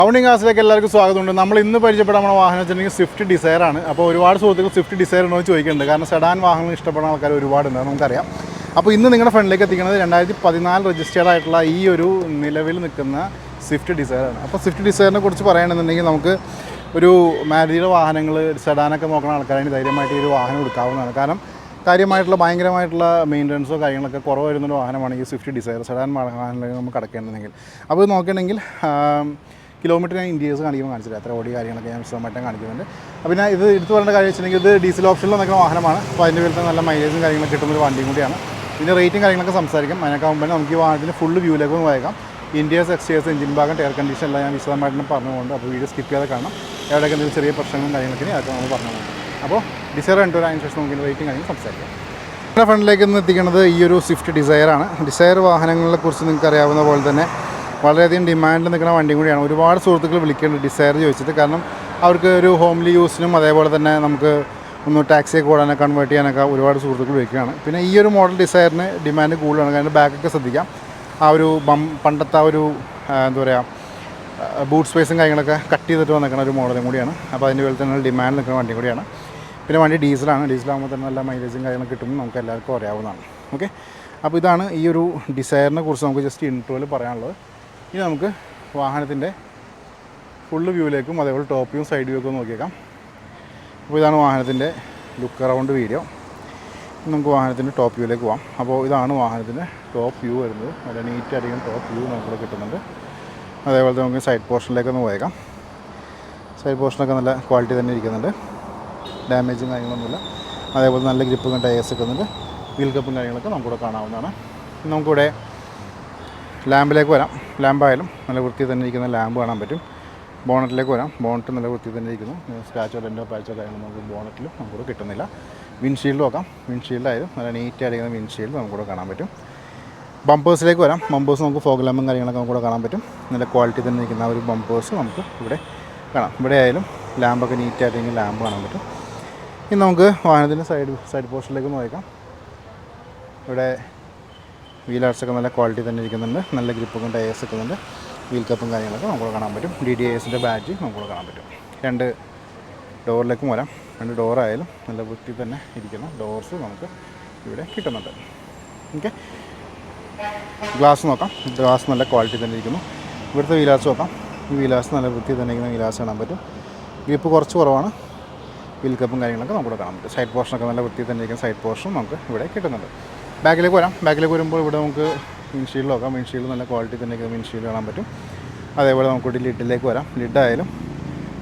Rounding ക്ലാസ്സിലേക്ക് എല്ലാവർക്കും സ്വാഗതമുണ്ട്. നമ്മൾ ഇന്ന് പരിചയപ്പെടാൻ നമ്മുടെ വാഹനം വെച്ചിട്ടുണ്ടെങ്കിൽ സ്വിഫ്റ്റ് ഡിസയർ ആണ്. അപ്പോൾ ഒരുപാട് സുഹൃത്തുക്കൾ സ്വിഫ്റ്റ് ഡിസയർ ഉണ്ടോ എന്ന് ചോദിക്കുന്നുണ്ട്. കാരണം സെഡാൻ വാഹനങ്ങൾ ഇഷ്ടപ്പെടുന്ന ആൾക്കാർ ഒരുപാടുണ്ട്, നമുക്കറിയാം. അപ്പോൾ ഇന്ന് നിങ്ങളുടെ ഫ്രണ്ടിലേക്ക് എത്തിക്കുന്നത് 2014 രജിസ്റ്റേർഡ് ആയിട്ടുള്ള ഈ ഒരു നിലവിൽ നിൽക്കുന്ന സ്വിഫ്റ്റ് ഡിസയർ ആണ്. അപ്പോൾ സ്വിഫ്റ്റ് ഡിസയറിനെ കുറിച്ച് പറയുകയാണെന്നുണ്ടെങ്കിൽ നമുക്ക് ഒരു മാരുതിയുടെ വാഹനങ്ങൾ സെഡാനൊക്കെ നോക്കുന്ന ആൾക്കാരാണ് ധൈര്യമായിട്ട് ഈ ഒരു വാഹനം എടുക്കാവുന്നതാണ്. കാരണം കാര്യമായിട്ടുള്ള ഭയങ്കരമായിട്ടുള്ള മെയിൻ്റനൻസോ കാര്യങ്ങളൊക്കെ കുറവ് വരുന്നൊരു വാഹനമാണ് ഈ സ്വിഫ്റ്റ് ഡിസയർ സെഡാൻ വാഹനങ്ങളിൽ നമുക്ക് അടക്കേണ്ടതെങ്കിൽ. അപ്പോൾ ഇത് നോക്കുകയാണെങ്കിൽ കിലോമീറ്റർ ഞാൻ ഇന്ത്യസ് കാണിക്കുമ്പോൾ കാണിച്ചില്ല, എത്ര ഓടി കാര്യങ്ങളൊക്കെ ഞാൻ വിശദമായിട്ടും കാണിക്കുന്നുണ്ട്. അപ്പോൾ ഞാൻ ഇത് എടുത്തു പറയേണ്ട കാര്യം വെച്ചിട്ടുണ്ടെങ്കിൽ ഇത് ഡീസൽ ഓപ്ഷനിൽ നിൽക്കുന്ന വാഹനമാണ്. അപ്പോൾ അതിൻ്റെ പേരിൽ നല്ല മൈലേജും കാര്യങ്ങളൊക്കെ കിട്ടുന്നൊരു വണ്ടിയും കൂടിയാണ്. ഇതിൻ്റെ റേറ്റും കാര്യങ്ങളൊക്കെ സംസാരിക്കും. അതിനൊക്കെ ആകുമ്പോൾ നമുക്ക് ഈ വാഹനത്തിന് ഫുള്ള് വ്യൂയിലേക്ക് ഒന്ന് പോയേക്കാം. ഇന്ത്യസ് എക്സ്റ്റേഴ്സ് എഞ്ചിൻ ഭാഗം എയർ കണ്ടീഷൻ എല്ലാം ഞാൻ വിശദമായിട്ടും പറഞ്ഞുകൊണ്ട് അപ്പോൾ വീഡിയോ സ്കിപ്പ് ചെയ്യാതെ കാണാം. എവിടെയൊക്കെ എന്തെങ്കിലും ചെറിയ പ്രശ്നങ്ങളും കാര്യങ്ങളൊക്കെ അതൊക്കെ നമ്മൾ പറഞ്ഞു. അപ്പോൾ ഡിസയർ കണ്ടു അതിന് ശേഷം നമുക്ക് റേറ്റും കാര്യങ്ങൾ സംസാരിക്കാം. നമ്മുടെ ഫ്രണ്ടിലേക്ക് ഒന്ന് എത്തിക്കുന്നത് ഈ ഒരു സ്വിഫ്റ്റ് ഡിസയറാണ്. ഡിസയർ വാഹനങ്ങളെക്കുറിച്ച് നിങ്ങൾക്ക് അറിയാവുന്ന പോലെ തന്നെ വളരെയധികം ഡിമാൻഡിൽ നിൽക്കുന്ന വണ്ടിയും കൂടിയാണ്. ഒരുപാട് സുഹൃത്തുക്കൾ വിളിക്കുന്നുണ്ട് ഡിസയർ ചോദിച്ചിട്ട്. കാരണം അവർക്ക് ഒരു ഹോംലി യൂസിനും അതേപോലെ തന്നെ നമുക്ക് ഒന്ന് ടാക്സിയൊക്കെ ഓടാനൊക്കെ കൺവേർട്ട് ചെയ്യാനൊക്കെ ഒരുപാട് സുഹൃത്തുക്കൾ വിളിക്കുകയാണ്. പിന്നെ ഈ ഒരു മോഡൽ ഡിസയറിന് ഡിമാൻഡ് കൂടുതലാണ്. കാരണം ബാക്കൊക്കെ ശ്രദ്ധിക്കാം, ആ ഒരു പണ്ടത്തെ ആ ഒരു എന്താ പറയുക ബൂട്ട് സ്പേസും കാര്യങ്ങളൊക്കെ കട്ട് ചെയ്തിട്ട് വന്നിരിക്കുന്ന ഒരു മോഡലും കൂടിയാണ്. അപ്പോൾ അതിൻ്റെ പേരിൽ തന്നെ ഡിമാൻഡ് നിൽക്കുന്ന വണ്ടിയും കൂടിയാണ്. പിന്നെ വണ്ടി ഡീസലാണ്. ഡീസലാകുമ്പോൾ തന്നെ നല്ല മൈലേജും കാര്യങ്ങളൊക്കെ കിട്ടുമ്പോൾ നമുക്ക് എല്ലാവർക്കും അറിയാവുന്നതാണ്. ഓക്കെ, അപ്പോൾ ഇതാണ് ഈ ഒരു ഡിസയറിനെ കുറിച്ച് നമുക്ക് ജസ്റ്റ് ഇൻട്രോയിൽ പറയാനുള്ളത്. ഇനി നമുക്ക് വാഹനത്തിൻ്റെ ഫുള്ള് വ്യൂവിലേക്കും അതേപോലെ ടോപ്പ് വ്യൂ സൈഡ് വ്യൂ ഒക്കെ നോക്കിയേക്കാം. അപ്പോൾ ഇതാണ് വാഹനത്തിൻ്റെ ലുക്ക് അറൗണ്ട് വീഡിയോ. നമുക്ക് വാഹനത്തിൻ്റെ ടോപ്പ് വ്യൂവിലേക്ക് പോകാം. അപ്പോൾ ഇതാണ് വാഹനത്തിൻ്റെ ടോപ്പ് വ്യൂ വരുന്നത്. വളരെ നീറ്റായിരിക്കും ടോപ്പ് വ്യൂ നമുക്കിവിടെ കിട്ടുന്നുണ്ട്. അതേപോലെ നമുക്ക് സൈഡ് പോർഷനിലേക്കൊന്ന് പോയേക്കാം. സൈഡ് പോർഷനൊക്കെ നല്ല ക്വാളിറ്റി തന്നെ ഇരിക്കുന്നുണ്ട്, ഡാമേജും കാര്യങ്ങളൊന്നുമില്ല. അതേപോലെ നല്ല ഗ്രിപ്പും ടയേഴ്സ് വെക്കുന്നുണ്ട്. വീൽ കപ്പും കാര്യങ്ങളൊക്കെ നമുക്കിവിടെ കാണാവുന്നതാണ്. നമുക്കിവിടെ ലാമ്പിലേക്ക് വരാം. ലാമ്പായാലും നല്ല വൃത്തി തന്നെ ഇരിക്കുന്ന ലാമ്പ് കാണാൻ പറ്റും. ബോണറ്റിലേക്ക് വരാം. ബോണറ്റ് നല്ല വൃത്തി തന്നെ ഇരിക്കുന്നു. സ്ക്രാച്ചോ ഡെൻറ്റോ പാച്ചോ കാര്യങ്ങൾ നമുക്ക് ബോണറ്റിലും നമുക്കിവിടെ കിട്ടുന്നില്ല. വിൻഷീൽഡ് നോക്കാം. വിൻഷീൽഡായാലും നല്ല നീറ്റായിരിക്കുന്ന വിൻഷീൽഡ് നമുക്കിവിടെ കാണാൻ പറ്റും. ബമ്പേഴ്സിലേക്ക് വരാം. ബമ്പേഴ്സ് നമുക്ക് ഫോഗ് ലാമ്പും കാര്യങ്ങളൊക്കെ നമുക്കിവിടെ കാണാൻ പറ്റും. നല്ല ക്വാളിറ്റി തന്നെ ഇരിക്കുന്ന ഒരു ബമ്പേഴ്സ് നമുക്ക് ഇവിടെ കാണാം. ഇവിടെ ആയാലും ലാമ്പൊക്കെ നീറ്റായിട്ടെങ്കിൽ ലാമ്പ് കാണാൻ പറ്റും. ഇനി നമുക്ക് വാഹനത്തിൻ്റെ സൈഡ് പോർഷനിലേക്ക് നോക്കാം. ഇവിടെ വീൽ ആർട്സൊക്കെ നല്ല ക്വാളിറ്റി തന്നെ ഇരിക്കുന്നുണ്ട്. നല്ല ഗ്രിപ്പൊക്കെ ടയേഴ്സ് വെക്കുന്നുണ്ട്. വീൽ കപ്പും കാര്യങ്ങളൊക്കെ നമുക്ക് കാണാൻ പറ്റും. DDISൻ്റെ ബാഡ്ജ് നമുക്ക് കാണാൻ പറ്റും. രണ്ട് ഡോറിലേക്കും വരാം. രണ്ട് ഡോറായാലും നല്ല വൃത്തി തന്നെ ഇരിക്കുന്ന ഡോർസ് നമുക്ക് ഇവിടെ കിട്ടുന്നുണ്ട്. ഓക്കെ, ഗ്ലാസ് നോക്കാം. ഗ്ലാസ് നല്ല ക്വാളിറ്റി തന്നെ ഇരിക്കുന്നു. ഇവിടുത്തെ വീലാസ് നോക്കാം. ഈ വീലാസ് നല്ല വൃത്തി തന്നെ ഇരിക്കുന്ന വീലാസ് കാണാൻ പറ്റും. ഗ്രിപ്പ് കുറച്ച് കുറവാണ്. വീൽ കപ്പും കാര്യങ്ങളൊക്കെ നമുക്കിവിടെ കാണാൻ പറ്റും. സൈഡ് പോർഷനൊക്കെ നല്ല വൃത്തി തന്നെ ഇരിക്കുന്ന സൈഡ് പോർഷനും നമുക്ക് ഇവിടെ കിട്ടുന്നുണ്ട്. ബാക്കിലേക്ക് വരാം. ബാക്കിലേക്ക് വരുമ്പോൾ ഇവിടെ നമുക്ക് വിൻഷീൽഡ് നോക്കാം. വിൻഷീൽഡ് നല്ല ക്വാളിറ്റി തന്നെ ഇരിക്കുന്ന വിൻഷീൽഡ് കാണാൻ പറ്റും. അതേപോലെ നമുക്ക് ലിഡിലേക്ക് വരാം. ലിഡായാലും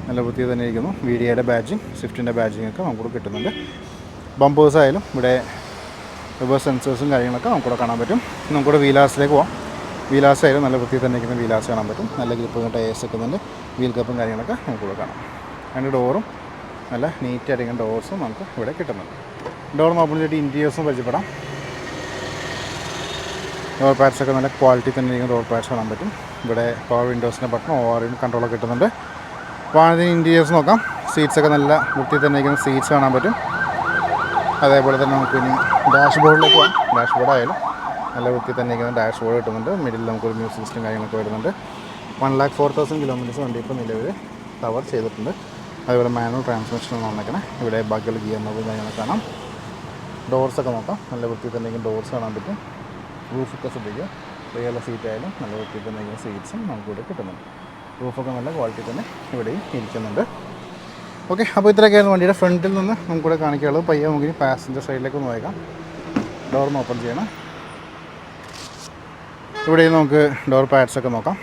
നല്ല വൃത്തി തന്നെ ഇരിക്കുന്നു. VDIയുടെ ബാഡ്ജിങ്, സ്വിഫ്റ്റിൻ്റെ ബാഡ്ജിങ്ങൊക്കെ നമുക്കിവിടെ കിട്ടുന്നുണ്ട്. ബമ്പേഴ്സ് ആയാലും ഇവിടെ റിവേഴ്സ് സെൻസേഴ്സും കാര്യങ്ങളൊക്കെ നമുക്കിവിടെ കാണാൻ പറ്റും. നമുക്കിവിടെ വീലാസിലേക്ക് പോകാം. വീലാസ് ആയാലും നല്ല വൃത്തി തന്നെ ഇരിക്കുന്ന വീലാസ് കാണാൻ പറ്റും. നല്ല ഗ്രിപ്പ് ടയേഴ്സ് വെക്കുന്നുണ്ട്. വീൽ കപ്പും കാര്യങ്ങളൊക്കെ നമുക്കിവിടെ കാണാം. രണ്ട് ഡോറും നല്ല നീറ്റായിരിക്കുന്ന ഡോർസും നമുക്ക് ഇവിടെ കിട്ടുന്നുണ്ട്. ഡോർ ഓപ്പൺ ചെയ്തിട്ട് ഇൻറ്റീരിയേഴ്സും പരിചയപ്പെടാം. ഡോർ പാഡ്സൊക്കെ നല്ല ക്വാളിറ്റി തന്നെ ഇരിക്കുന്ന ഡോർ പാഡ്സ് കാണാൻ പറ്റും. ഇവിടെ പവർ വിൻഡോസിൻ്റെ ബട്ടൺ ഓവറിയും കൺട്രോളൊക്കെ കിട്ടുന്നുണ്ട്. വാഹനത്തിന് ഇൻറ്റീരിയേഴ്സ് നോക്കാം. സീറ്റ്സൊക്കെ നല്ല വൃത്തി തന്നെ ഇരിക്കുന്ന സീറ്റ്സ് കാണാൻ പറ്റും. അതേപോലെ തന്നെ നമുക്ക് ഇനി ഡാഷ് ബോർഡിലേക്ക് പോകാം. ഡാഷ് ബോർഡ് ആയാലും നല്ല വൃത്തി തന്നെ ഇരിക്കുന്ന ഡാഷ് ബോർഡ് കിട്ടുന്നുണ്ട്. മിഡിൽ നമുക്കൊരു മ്യൂസിക് സിസ്റ്റം കാര്യങ്ങളൊക്കെ വരുന്നുണ്ട്. 1,04,000 കിലോമീറ്റേഴ്സ് വണ്ടി ഇപ്പോൾ നിലവിൽ കവർ ചെയ്തിട്ടുണ്ട്. അതുപോലെ മാനുവൽ ട്രാൻസ്മിഷനാണ് വന്നേക്കണേ. ഇവിടെ ബാക്കിയുള്ള ഗിയർ നോബും കാര്യങ്ങളൊക്കെ കാണാം. ഡോർസൊക്കെ നോക്കാം. നല്ല വൃത്തി തന്നെ ഇരിക്കുന്ന ഡോർസ് കാണാൻ പറ്റും. റൂഫൊക്കെ ശ്രദ്ധിക്കുക. റിയലുള്ള സീറ്റായാലും നല്ല വൃത്തി തന്നെ ഇരിക്കുന്ന സീറ്റ്സും നമുക്കിവിടെ കിട്ടുന്നുണ്ട്. റൂഫൊക്കെ നല്ല ക്വാളിറ്റി തന്നെ ഇവിടെയും ഇരിക്കുന്നുണ്ട്. ഓക്കെ, അപ്പോൾ ഇത്രയൊക്കെയാണ് വണ്ടിയുടെ ഫ്രണ്ടിൽ നിന്ന് നമുക്കിവിടെ കാണിക്കാനുള്ളത്. പയ്യെ നമുക്ക് പാസഞ്ചർ സൈഡിലേക്ക് നോക്കാം. ഡോർ ഓപ്പൺ ചെയ്യണം. ഇവിടെയും നമുക്ക് ഡോർ പാഡ്സൊക്കെ നോക്കാം.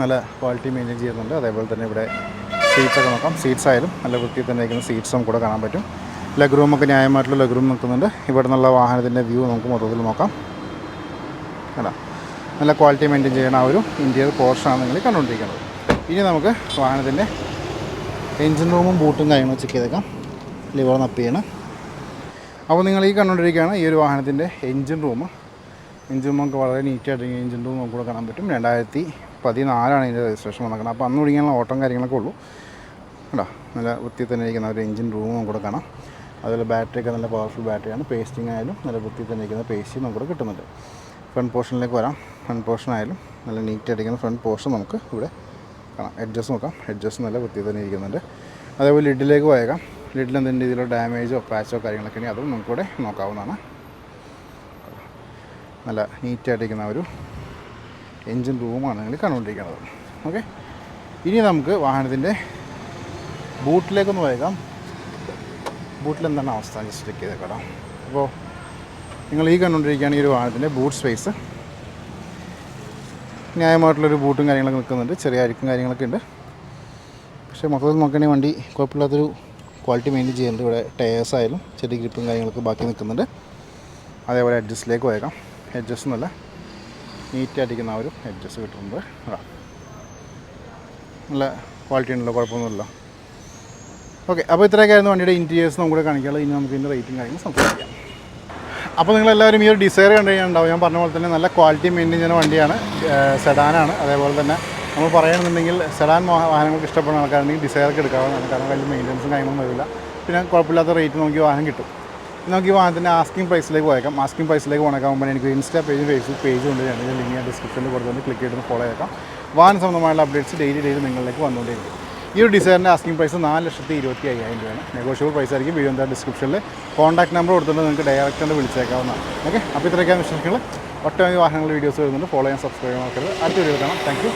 നല്ല ക്വാളിറ്റി മെയിൻറ്റെയിൻ ചെയ്യുന്നുണ്ട്. അതേപോലെ തന്നെ ഇവിടെ സീറ്റ്സൊക്കെ നോക്കാം. സീറ്റ്സ് ആയാലും നല്ല വൃത്തി തന്നെ ഇരിക്കുന്ന സീറ്റ്സ് നമുക്കിവിടെ കാണാൻ പറ്റും. ലെഗ് റൂമൊക്കെ ന്യായമായിട്ടുള്ള ലെഗ് റൂം നിൽക്കുന്നുണ്ട്. ഇവിടെ നിന്നുള്ള വാഹനത്തിൻ്റെ വ്യൂ നമുക്ക് മൊത്തത്തിൽ നോക്കാം. അല്ല, നല്ല ക്വാളിറ്റി മെയിൻറ്റെയിൻ ചെയ്യുന്ന ആ ഒരു ഇൻറ്റീരിയർ പോർഷനാണ് നിങ്ങൾ കണ്ടുകൊണ്ടിരിക്കുന്നത്. ഇനി നമുക്ക് വാഹനത്തിൻ്റെ എൻജിൻ റൂമും ബൂട്ടും കാര്യങ്ങളും ചെക്ക് ചെയ്തേക്കാം. ലിവർ അപ്പ് ചെയ്യണം. അപ്പോൾ നിങ്ങൾ ഈ കണ്ടുകൊണ്ടിരിക്കുകയാണ് ഈ ഒരു വാഹനത്തിൻ്റെ എൻജിൻ റൂം. എൻജിൻ റൂം നമുക്ക് വളരെ നീറ്റായിട്ട് എൻജിൻ റൂം നമുക്കിവിടെ കാണാൻ പറ്റും. 2014 ഇതിൻ്റെ രജിസ്ട്രേഷൻ വന്നിരിക്കുന്നത്. അപ്പോൾ അന്ന് ഒഴിക്കാനുള്ള ഓട്ടം കാര്യങ്ങളൊക്കെ ഉള്ളൂ. കേട്ടോ, നല്ല വൃത്തി തന്നെ ഇരിക്കുന്ന ഒരു എൻജിൻ റൂം നമുക്കിവിടെ കാണാം. അതുപോലെ ബാറ്ററിയൊക്കെ നല്ല പവർഫുൾ ബാറ്ററിയാണ്. പേസ്റ്റിംഗ് ആയാലും നല്ല വൃത്തി തന്നെ ഇരിക്കുന്ന പേസ്റ്റ് നമുക്കിവിടെ കിട്ടുന്നുണ്ട്. ഫ്രണ്ട് പോർഷനിലേക്ക് വരാം. ഫ്രണ്ട് പോർഷൻ ആയാലും നല്ല നീറ്റായിട്ടിരിക്കുന്ന ഫ്രണ്ട് പോർഷൻ നമുക്ക് ഇവിടെ കാണാം. എഡ്ജസ് നോക്കാം, എഡ്ജസ് നല്ല വൃത്തി തന്നെ ഇരിക്കുന്നുണ്ട്. അതേപോലെ ലിഡിലേക്ക് പോയേക്കാം. ലിഡിൽ എന്തെങ്കിലും രീതിയിലുള്ള ഡാമേജോ പാച്ചോ കാര്യങ്ങളൊക്കെ ഉണ്ടെങ്കിൽ അതും നമുക്കിവിടെ നോക്കാവുന്നതാണ്. നല്ല നീറ്റായിട്ടിരിക്കുന്ന ഒരു എൻജിൻ റൂമാണ് നിങ്ങൾ കണ്ടുകൊണ്ടിരിക്കുന്നത്. ഓക്കെ, ഇനി നമുക്ക് വാഹനത്തിൻ്റെ ബൂട്ടിലേക്കൊന്ന് പോയേക്കാം. ബൂട്ടിൽ എന്താണ് അവസ്ഥ ജസ്റ്റ് ചെക്ക് ചെയ്തേക്കാം. അപ്പോൾ നിങ്ങൾ ഈ കണ്ടുകൊണ്ടിരിക്കുകയാണ് ഈ ഒരു വാഹനത്തിൻ്റെ ബൂട്ട് സ്പേസ്. ന്യായമായിട്ടുള്ളൊരു ബൂട്ടും കാര്യങ്ങളൊക്കെ നിൽക്കുന്നുണ്ട്. ചെറിയ അഴുക്കും കാര്യങ്ങളൊക്കെ ഉണ്ട്. പക്ഷേ മൊത്തത്തിൽ നോക്കുകയാണെങ്കിൽ വണ്ടി കുഴപ്പമില്ലാത്തൊരു ക്വാളിറ്റി മെയിൻറ്റെയിൻ ചെയ്യുന്നുണ്ട്. ഇവിടെ ടയേഴ്സ് ആയാലും ചെറിയ ഗ്രിപ്പും കാര്യങ്ങളൊക്കെ ബാക്കി നിൽക്കുന്നുണ്ട്. അതേപോലെ എഡ്ജസ്റ്റിലേക്ക് പോയേക്കാം. എഡ്ജസ് നല്ല നീറ്റായിട്ടിരിക്കുന്ന ആ ഒരു എഡ്ജസ് കിട്ടുന്നുണ്ട്. നല്ല ക്വാളിറ്റി ഉണ്ടല്ലോ, കുഴപ്പമൊന്നുമില്ല. ഓക്കെ, അപ്പോൾ ഇത്രയൊക്കെയായിരുന്നു വണ്ടിയുടെ ഇൻറ്റീരിയേഴ്സ് നമുക്ക് കാണിക്കാനുള്ളത്. ഇനി നമുക്ക് ഇതിൻ്റെ റേറ്റും കാര്യങ്ങളും സംസാരിക്കാം. അപ്പോൾ നിങ്ങളെല്ലാവരും ഈ ഒരു ഡിസൈർ കണ്ടു കഴിഞ്ഞാൽ ഉണ്ടാവും. ഞാൻ പറഞ്ഞ പോലെ തന്നെ നല്ല ക്വാളിറ്റി മെയിൻറ്റെയിൻ ചെയ്യുന്ന വണ്ടിയാണ്. സെഡാനാണ്. അതേപോലെ തന്നെ നമ്മൾ പറയുകയാണെന്നുണ്ടെങ്കിൽ സെഡാൻ വാഹനങ്ങൾക്ക് ഇഷ്ടപ്പെടുന്ന ആൾക്കാരുണ്ടെങ്കിൽ ഡിസൈറൊക്കെ എടുക്കാവുന്നതാണ്. കാരണം വലിയ മെയിൻ്റെനൻസും കാര്യങ്ങളൊന്നും വരില്ല. പിന്നെ കുഴപ്പമില്ലാത്ത റേറ്റ് നമുക്ക് ഈ വാഹനം കിട്ടും. നമുക്ക് ഈ വാഹനത്തിൻ്റെ ആസ്കിംഗ് പ്രൈസിലേക്ക് പോയേക്കാം. ആസ്കിംഗ് പ്രൈസിലേക്ക് പോകാൻ എനിക്ക് ഇൻസ്റ്റാ പേജും ഫേസ്ബുക്ക് പേജും ഉണ്ട്. ഞാൻ ലിങ്ക് ഞാൻ ഡിസ്ക്രിപ്ഷനിൽ കൊടുത്തുകൊണ്ട് ക്ലിക്ക് ചെയ്ത് ഫോളോ ചെയ്തേക്കാം. വാഹന സംബന്ധമായുള്ള അപ്ഡേറ്റ്സ് ഡെയിലി നിങ്ങളിലേക്ക് വന്നുകൊണ്ടേയിരിക്കും. ഈ ഒരു ഡിസൈറിൻ്റെ ആസ്കിംഗ് പ്രൈസ് 4,25,000 രൂപയാണ്. നെഗോഷ്യബിൾ പ്രൈസ് ആയിരിക്കും. വീഡിയോ എന്താ ഡിസ്ക്രിപ്ഷനിൽ കോൺടാക്ട് നമ്പർ കൊടുത്തിട്ട് നിങ്ങൾക്ക് ഡയറക്റ്റ് കൊണ്ട് വിളിച്ചേക്കാവുന്നതാണ്. ഓക്കെ, അപ്പോൾ ഇത്രയൊക്കെയാണ് വിശേഷങ്ങൾ. ഒട്ടനവധി വാഹനങ്ങൾ വീഡിയോസ് വരുന്നുണ്ട്. ഫോളോ ചെയ്യാൻ സബ്സ്ക്രൈബ് ചെയ്യാൻ നോക്കരുത്. അടുത്ത വീഡിയോ കാണാം. Thank you.